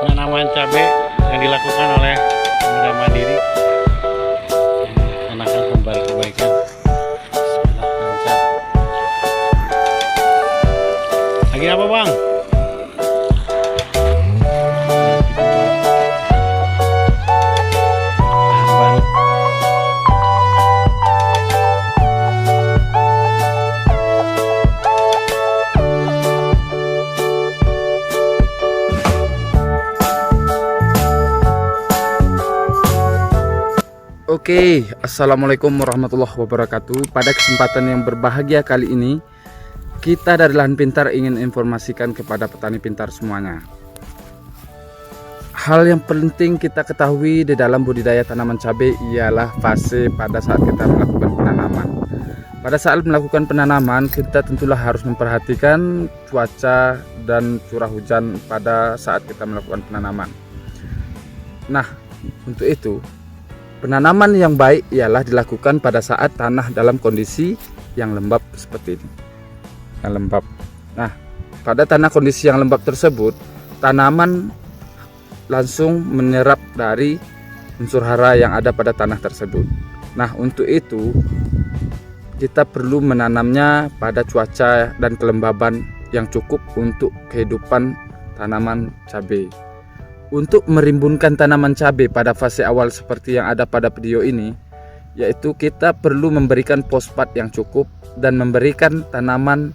penanaman cabai yang dilakukan oleh Pemuda Mandiri menanamkan kebaikan. Lagi apa, Bang? Oke, assalamualaikum warahmatullahi wabarakatuh. Pada kesempatan yang berbahagia kali ini, kita dari Lahan Pintar ingin informasikan kepada petani pintar semuanya. Hal yang penting kita ketahui di dalam budidaya tanaman cabai ialah fase pada saat kita melakukan penanaman. Pada saat melakukan penanaman, kita tentulah harus memperhatikan cuaca dan curah hujan pada saat kita melakukan penanaman. Nah, untuk itu penanaman yang baik ialah dilakukan pada saat tanah dalam kondisi yang lembab seperti ini. Yang lembab. Nah, pada tanah kondisi yang lembab tersebut, tanaman langsung menyerap dari unsur hara yang ada pada tanah tersebut. Nah, untuk itu kita perlu menanamnya pada cuaca dan kelembaban yang cukup untuk kehidupan tanaman cabai. Untuk merimbunkan tanaman cabai pada fase awal seperti yang ada pada video ini, yaitu kita perlu memberikan fosfat yang cukup dan memberikan tanaman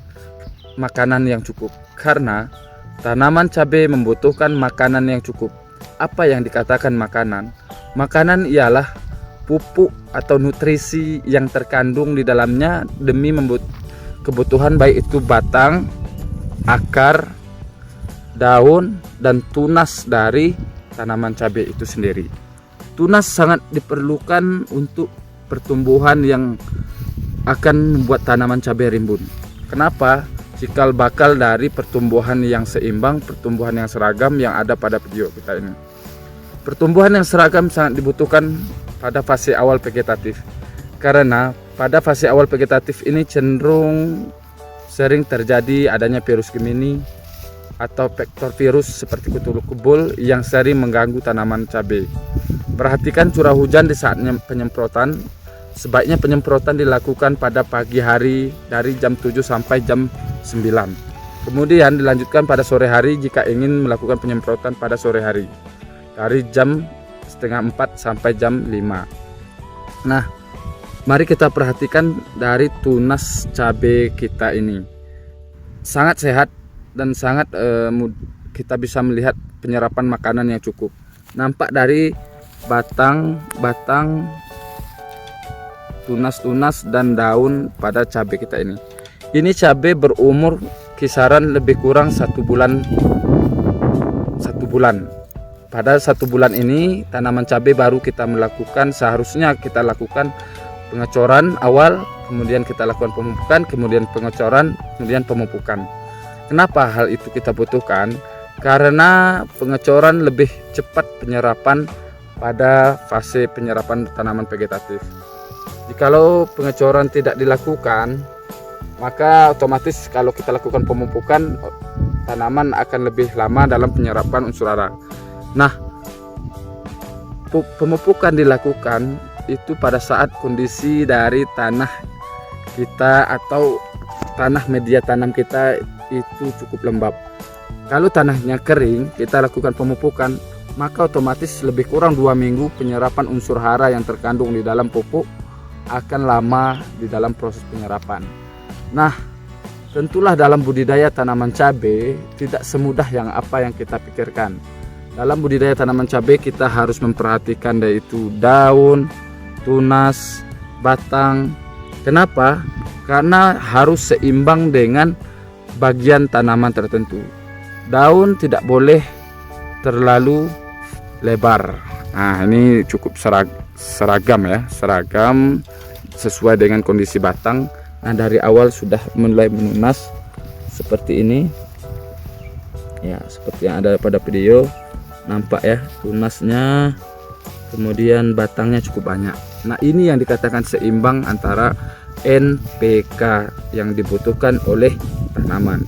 makanan yang cukup. Karena tanaman cabai membutuhkan makanan yang cukup. Apa yang dikatakan makanan? Makanan ialah pupuk atau nutrisi yang terkandung di dalamnya demi kebutuhan baik itu batang, akar, daun, dan tunas dari tanaman cabai itu sendiri. Tunas sangat diperlukan untuk pertumbuhan yang akan membuat tanaman cabai rimbun. Kenapa? Cikal bakal dari pertumbuhan yang seimbang, pertumbuhan yang seragam yang ada pada video kita ini. Pertumbuhan yang seragam sangat dibutuhkan pada fase awal vegetatif. Karena pada fase awal vegetatif ini cenderung sering terjadi adanya virus Gemini atau vektor virus seperti kutu kebul yang sering mengganggu tanaman cabai. Perhatikan curah hujan di saat penyemprotan. Sebaiknya penyemprotan dilakukan pada pagi hari dari jam 7 sampai jam 9. Kemudian dilanjutkan pada sore hari jika ingin melakukan penyemprotan pada sore hari dari jam setengah 4 sampai jam 5. Nah, mari kita perhatikan dari tunas cabai kita ini. Sangat sehat dan sangat kita bisa melihat penyerapan makanan yang cukup. Nampak dari batang, tunas-tunas dan daun pada cabai kita ini. Ini cabai berumur kisaran lebih kurang 1 bulan. Pada 1 bulan ini tanaman cabai baru kita melakukan, seharusnya kita lakukan pengecoran awal, kemudian kita lakukan pemupukan, kemudian pengecoran, kemudian pemupukan. Kenapa hal itu kita butuhkan? Karena pengecoran lebih cepat penyerapan pada fase penyerapan tanaman vegetatif. Jikalau pengecoran tidak dilakukan, maka otomatis kalau kita lakukan pemupukan, tanaman akan lebih lama dalam penyerapan unsur hara. Nah, pemupukan dilakukan itu pada saat kondisi dari tanah kita atau tanah media tanam kita itu cukup lembab. Kalau tanahnya kering, kita lakukan pemupukan, maka otomatis lebih kurang 2 minggu penyerapan unsur hara yang terkandung di dalam pupuk akan lama di dalam proses penyerapan. Nah, tentulah dalam budidaya tanaman cabai tidak semudah yang kita pikirkan. Dalam budidaya tanaman cabai kita harus memperhatikan yaitu daun, tunas, batang. Kenapa? Karena harus seimbang dengan bagian tanaman tertentu. Daun tidak boleh terlalu lebar. Nah, ini cukup seragam ya, seragam sesuai dengan kondisi batang. Nah, dari awal sudah mulai menunas seperti ini. Ya, seperti yang ada pada video. Nampak ya tunasnya. Kemudian batangnya cukup banyak. Nah, ini yang dikatakan seimbang antara NPK yang dibutuhkan oleh tanaman.